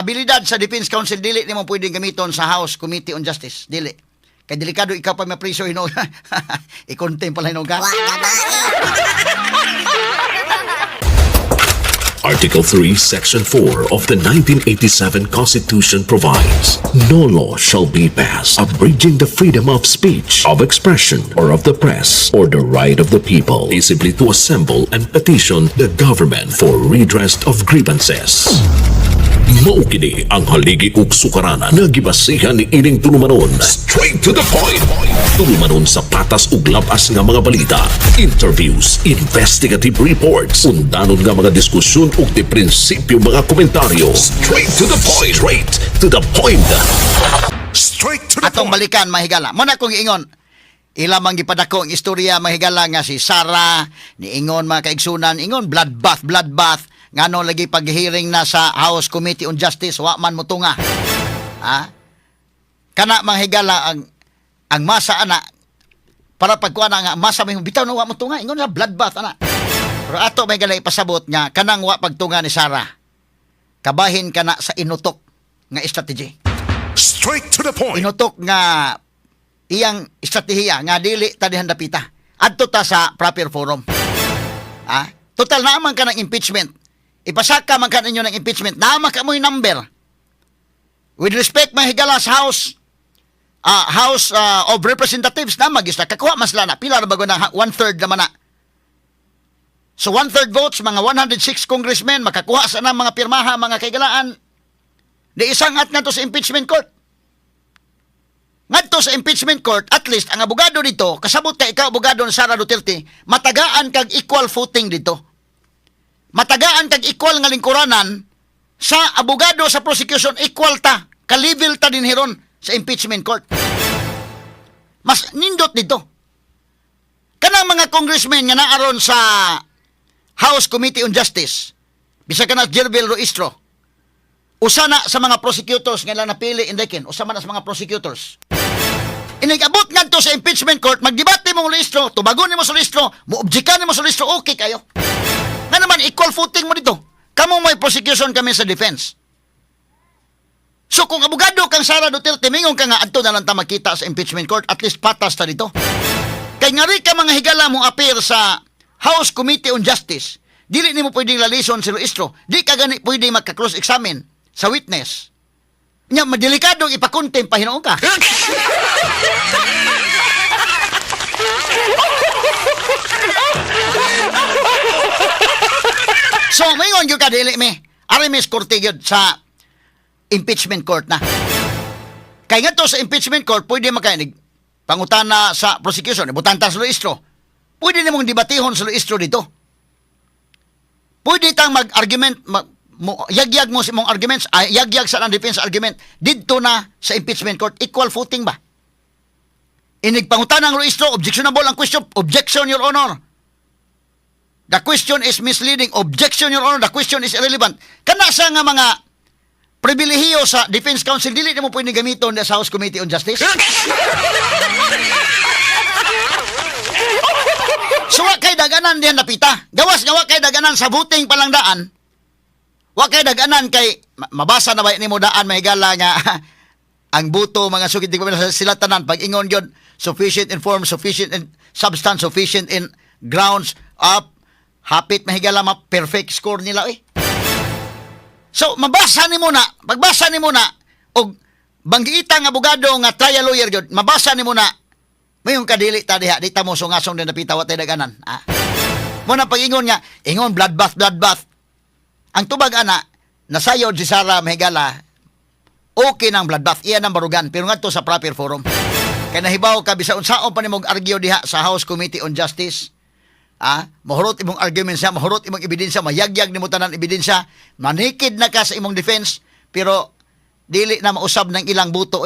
abilidad sa Defense Council dili nimo pwedeng gamiton sa House Committee on Justice. Dili. Kay delikado ikaw pa mapriso hinog. I-contempt pala hinog ka. Article 3, Section 4 of the 1987 Constitution provides, no law shall be passed abridging the freedom of speech, of expression, or of the press, or the right of the people, peaceably to assemble and petition the government for redress of grievances. Maukini ang haligi ug sukaranan nga gibasihan ni ining tulumanon. Straight to the point. Tulumanon sa patas ug labas nga mga balita, interviews, investigative reports, undanon nga mga diskusyon ug di prinsipyo mga komentaryo. Straight to the point. Straight to the point. Straight to the Atong point. balikan mahigala. Mo na kong ingon. Ilamang gipadako ang istorya mahigala nga si Sarah ni ingon mga kaigsunan, ingon bloodbath ngano lagi pag-hearing na sa House Committee on Justice wa man motunga. Ha? Kana mahigala ang masa ana para pagkuha na nga masa may bitaw na wa motunga ingon na bloodbath ana. Pero ato mahigala ipasabot nga kanang wa pagtunga ni Sarah. Kabahin kana sa inutok nga strategy. Straight to the point. Inutok nga iyang estratehiya nga dili tadihan dapita. Adto ta sa proper forum. Total naman ka ng impeachment. Ipasaka man ka ninyo ng impeachment. Naman ka mo yung number. With respect mahigala sa House of Representatives na magista. Kakuha mas lana. Pila na bago na 1/3 naman na. So 1/3 votes, mga 106 congressmen, makakuha sa na mga pirmaha, mga kaigalaan. Di isang at nga to sa impeachment court. Ngadto sa impeachment court, at least ang abogado dito, kasabot ka ikaw abogado ni Sara Duterte, matagaan kag equal footing dito. Matagaan kag equal nga lingkuranan sa abogado sa prosecution, equal ta, ka-level ta din hiron sa impeachment court. Mas nindot dito. Kanang mga congressmen nga naaron sa House Committee on Justice, bisa ka na Jervil Roistro, usa na sa mga prosecutors nga lang napili indekin, usa man na sa mga prosecutors. Inigabot nga to sa impeachment court, magdebate mo Roistro, tubagon mo sa Roistro, muobjikan mo sa Roistro, okay kayo. Nga naman, equal footing mo dito. Kamu may prosecution kami sa defense. So kung abogado kang Sara Duterte, mingon ka nga, adto na lang ta makita sa impeachment court, at least patas ta dito. Kaya nga rin ka mga higala mo appear sa House Committee on Justice, dili ni mo pwedeng lalison si Roistro, di ka gani pwedeng magka-cross-examine sa witness. Nga, madelikadong ipakontem pa hinoon ka. So, mayon yung kadili mi. Arimis korte yun sa impeachment court na. Kaya nga to sa impeachment court, pwede makainig pangutana sa prosecution. Ibutanta sa Roistro. Pwede nimong debatihon sa Roistro dito. Pwede tang mag-argument, yagyag mo si mong arguments, yagyag sa ng defense argument, dito na sa impeachment court, equal footing ba? Inig pangutana ng Roistro, objectionable ang question, objection, Your Honor. The question is misleading. Objection, Your Honor. The question is irrelevant. Kanasa nga mga pribilehiyo sa Defense Council, dili na mo pwede gamiton sa House Committee on Justice? So, wa kay daganan diyan napita. Gawas nga wa kay daganan sa voting palangdaan. Wa kay daganan kay mabasa na ba ni mo daan mahigala nga ang buto mga sugid di sa sila tanan pag ingon gyud sufficient in form, sufficient in substance, sufficient in grounds up. Hapit mahigala perfect score nila So mabasa ni mo na, pagbasa ni mo na og banggiitang abogado nga trial lawyer gyud, mabasa ni mo na mayong kadili ta diha, di ta mo sungasong din napita wa tay daganan. Mo na pag-ingon nga, ingon bloodbath. Ang tubag ana, nasayod si Sara mahigala, okay nang bloodbath, iya nang barugan, pero ngadto sa proper forum. Kaya nahibaw ka bisan unsaon pa nimong argue diha sa House Committee on Justice. Mahurot imong argument siya, mahurot imong ebidensya, mayagyag nimo tanan ebidensya, manikid na ka sa imong defense, pero dili na mausab ng ilang buto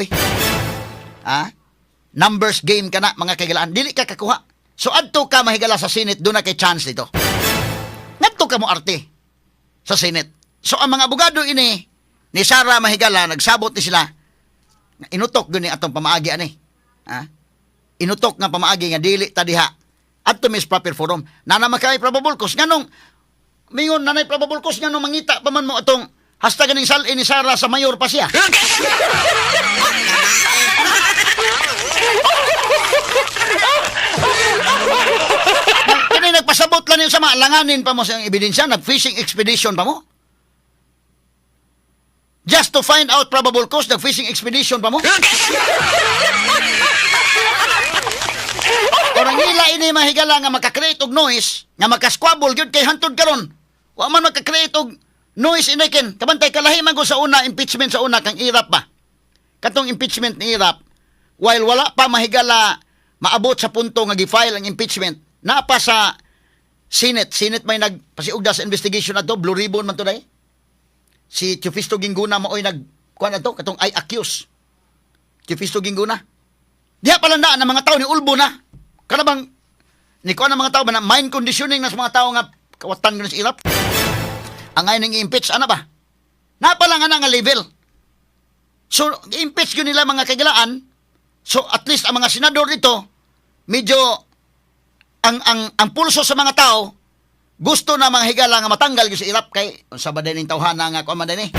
numbers game ka na mga kaigalaan, dili ka kakuha. So adto ka mahigala sa Senate, doon na kay chance dito. Ngadto ka mo arte sa Senate. So ang mga abogado ini ni Sara mahigala nagsabot ni sila inutok gani atong pamaagi ani. Inutok nga pamaagi nga dili ta diha at to miss proper forum. Na naman kay probable cause. Nganong, mingon nanay probable cause nga nung mangita pa man mo atong Hasta ganing salin ni Sara sa mayor pa siya. Kani nagpasabot lang niyo sa mga langanin pa mo sa ebidensya, nag-fishing expedition pa mo. Just to find out probable cause, nag-fishing expedition pa mo. Orang ila ini mahigala nga makakreate og noise, nga makasquabble gyud kay hantod karon. Wa man makakreate og noise iniken. Kabantay kalahi man ko sa una impeachment sa una kang Irap pa. Katong impeachment ni Irap, while wala pa mahigala maabot sa punto nga gi-file ang impeachment, napa sa Senate may nagpasiugda sa investigation ato, Blue Ribbon man to day. Si Teofisto Gingguna maoy kuan ato katong I accuse. Teofisto Gingguna. Diha palandaan ang mga tao ni ulbo na. Kana bang ni kuan ang mga tao ba na mind conditioning na sa mga tao nga kawatan gani sa Irap. Ang ay ning impeach ana ba? Napalang ana nga level. So impeach gyud nila mga kagalaan. So at least ang mga senador dito medyo ang pulso sa mga tao gusto na mga higala nga matanggal gyud sa Irap kay unsa ba din ning tawhana nga kuan man din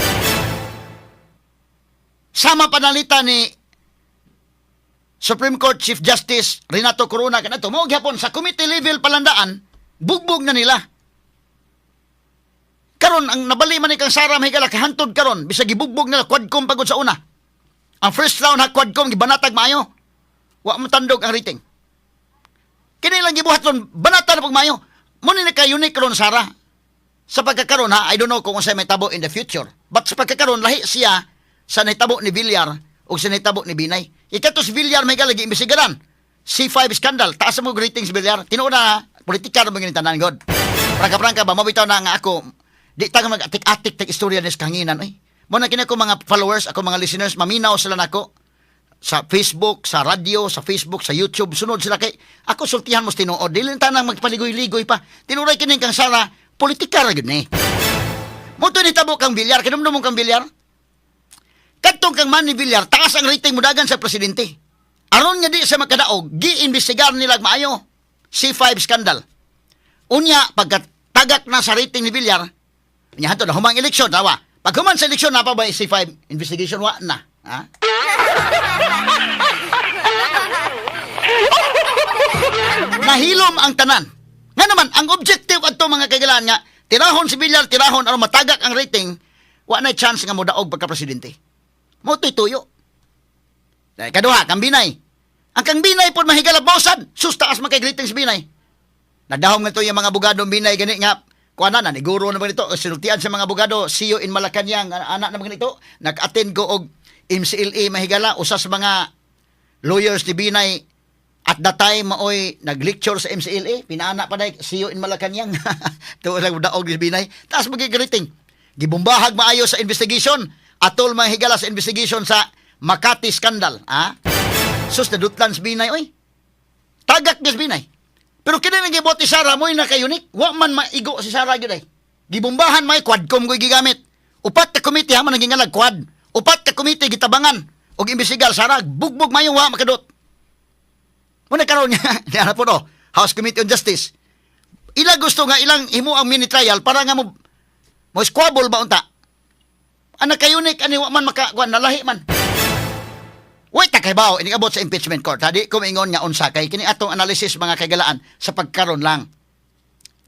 sama panalita ni Supreme Court Chief Justice Renato Corona kanato mao gyapon sa committee level palandaan bugbog na nila. Karon ang nabali man ni kang Sara mahigala kay hantod karon bisag gibugbog nila quadcom pagod sa una. Ang first round ha quadcom gibanatag maayo. Wa mo tandog ang rating. Kini lang gibuhaton banata na pag maayo. Mo ni ka unique ron Sara. Sa pagkakaroon ha, I don't know kung unsay may tabo in the future. But sa pagkakaroon lahi siya sa nahitabo ni Villar o sa nahitabo ni Binay. Ikato si Villar may galagi imbestigaran. C5 scandal, taas mo ratings Villar. Tinuod na politika ra mga tanan god. Prangka ba mabitaw na nga ako di ta mag-atik-atik tag istorya des kanginan oy. Mo na kini ko mga followers, ako mga listeners maminaw sila nako sa Facebook, sa radio, sa Facebook, sa YouTube, sunod sila kay ako sultihan mo tinuod. Dili tanang magpaligoy-ligoy pa. Tinuray kini kang Sara, politika ra gyud ni. Mo to ni tabo kang Villar, kinumdum mo kang Villar. Kadtong kang Manny Villar, taas ang rating mudagan sa presidente. Aron nga di sa makadaog, gi-imbestigar nila maayo. C5 scandal. Unya pagkatagak na sa rating ni Villar, nya hanto na humang eleksyon tawa. Pag human sa eleksyon na pa ba C5 investigation wa na, ha? Nahilom ang tanan. Nga naman, ang objective adto mga kaigalaan nga, tirahon si Villar, tirahon aron matagak ang rating, wa na chance nga modaog pagka-presidente. Mo tuyo. Dahil kaduha, kang Binay. Ang kang Binay po mahigala bawsan, sustaas makay-rating si Binay. Nadahom nga to yung mga abogado Binay gani nga, kuana na, niguro naman ito, sinultian sa mga abogado, CEO in Malacanang, anak naman ganito, nag-attend ko og MCLA mahigala, usas mga lawyers ni Binay, at that time, maoy, nag-lecture sa MCLA, pinaana pa na CEO in Malacanang, tuwa lang daog ni Binay, taas magigriting. Gibumbahag maayo sa investigation, atol mahigala sa investigation sa Makati scandal, ha? Sus, nadutlan si Binay, oy. Tagak ni Binay. Pero kini nang gibot ni Sara mo'y naka-unique. Wa man maigo si Sara gyud ay. Gibumbahan may quadcom ko'y gigamit. Upat ka komite ha man naging alag quad. Upat ka komite gitabangan og imbestigar Sara bugbog mayo wa makadot. Mo na karon niya po no, House Committee on Justice. Ila gusto nga ilang himo ang mini trial para nga mo squabble ba unta. Ana ka-unique ani wa man makakuan nalahi man. Wait ta kay bawo ini abot sa impeachment court. Hadi ko maingon nga unsa kay kini atong analysis mga kagalaan sa pagkaron lang.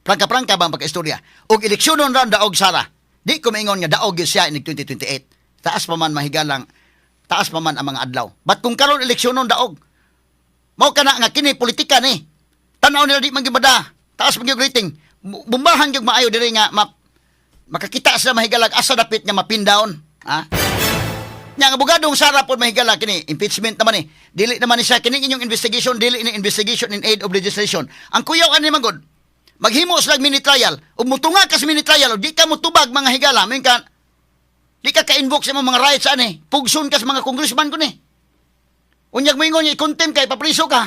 Prangka-prangka bang pagkaistorya. Og eleksyonon ra daog Sara. Di ko maingon nga daog gyud siya in 2028. Taas pa man mahigalang, taas pa man ang mga adlaw. But kung karon eleksyonon daog, mao kana nga kini politika ni. Tanaw nila di man gibada. Taas man gyud rating. Bumbahan gyud maayo diri nga makakita sa mahigalag asa dapit nga mapindown, ha? Nya nga abogadong Sara pod mahigala kini impeachment naman ni. Dili naman ni siya kini inyong investigation, dili ni investigation in aid of legislation. Ang kuyaw ani man gud. Maghimo sa mini trial ug mutunga ka sa mini trial ug di ka mutubag mga higala, men ka di ka ka-invoke sa mga rights ani. Pugson ka sa mga congressman ko ni. Unyag moingon ni contempt kay papriso ka.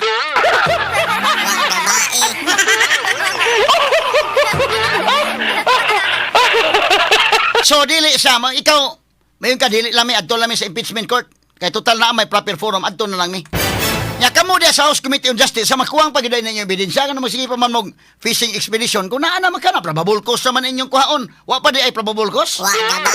So dili sa ikaw mayon ka dili lami adto lami sa impeachment court kay total na may proper forum adto na lang mi. Nya kamo diya sa House Committee on Justice sa makuwang pagiday ninyo ebidensya nga magsige pa man mog fishing expedition kung naa naman ka na probable cause naman inyong kuhaon. Wa pa di ay probable cause. Wa ka ba?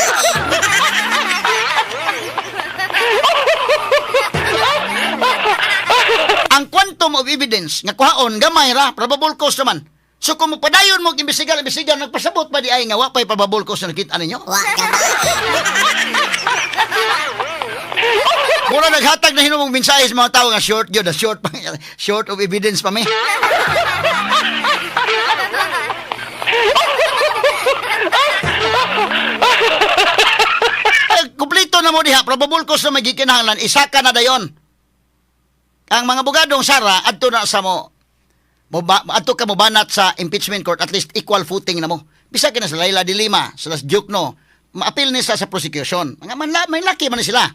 Ang quantum of evidence nga kuhaon gamay ra probable cause naman. So kung padayon mo imbestigar nagpasabot pa di ay nga wa pay probable cause na nakita ninyo. Wa ka ba? Mura naghatag na hinumong mensahe sa mga tao nga short yun, short of evidence pa may. Kumplito na mo diha, probable cause na magikinahanglan, isaka na dayon. Ang mga abogadong Sara, adto na sa adto ka mo banat sa impeachment court, at least equal footing na mo. Bisa ka na sa Laila de Lima, sa Las Duke, no, maapil ni sa prosecution. Mga may laki man sila.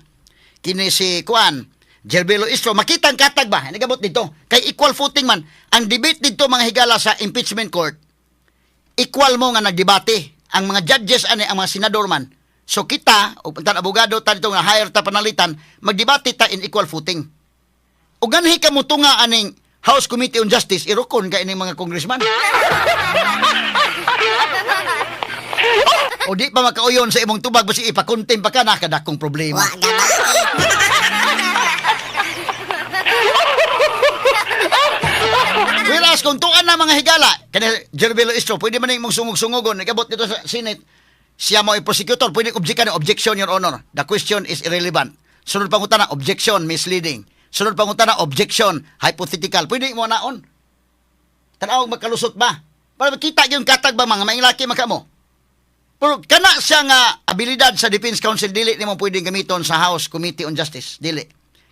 Kini si Kuan, Gerbelo Istro, makitang katag ba? Nagabot dito. Kay equal footing man. Ang debate dito mga higala sa impeachment court, equal mo nga nagdebate. Ang mga judges, ang mga senador man. So kita, o tan abogado, tan dito nga higher ta panalitan, magdebate ta in equal footing. O ganhi ka mo tunga aning House Committee on Justice, irukon ka ining mga congressman. O di pa makauyon sa imong tubag, basi ipakontem pa ka na kadakong problema. Wa ka ba? Whereas kung tuan na mga higala, kaya Gerbelo Istro, pwede man imong sungog-sungogon, nagabot dito sa Senate, siya mo ay prosecutor, pwede object ka objection, Your Honor. The question is irrelevant. Sunod pangutana, objection, misleading. Sunod pangutana, objection, hypothetical. Pwede mo naon. Tanawag magkalusot ba? Para makita yung katag ba mga mainglaki maka mo. Pero kana siya nga abilidad sa Defense Council, dili ni mo pwedeng gamiton sa House Committee on Justice. Dili.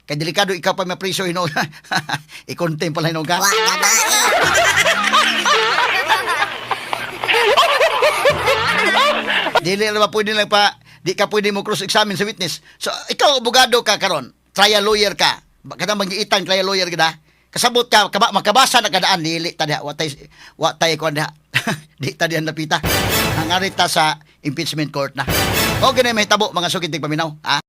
Kay delikado ikaw pa mapriso hinog. I-contempt pala hinog ka. Wa ka ba? Dili na ba pwede lang pa, di ka pwede mo cross-examine sa witness. So, ikaw, abogado ka karon, trial lawyer ka. Kada mag-iitang trial lawyer ka na, kasabot ka, makabasa na kadaan, dili ta diha, watay ko diha. Di ta dihan napita. Ang arita sa impeachment court na. O ganun may tabo, mga sukitig paminaw. Ha?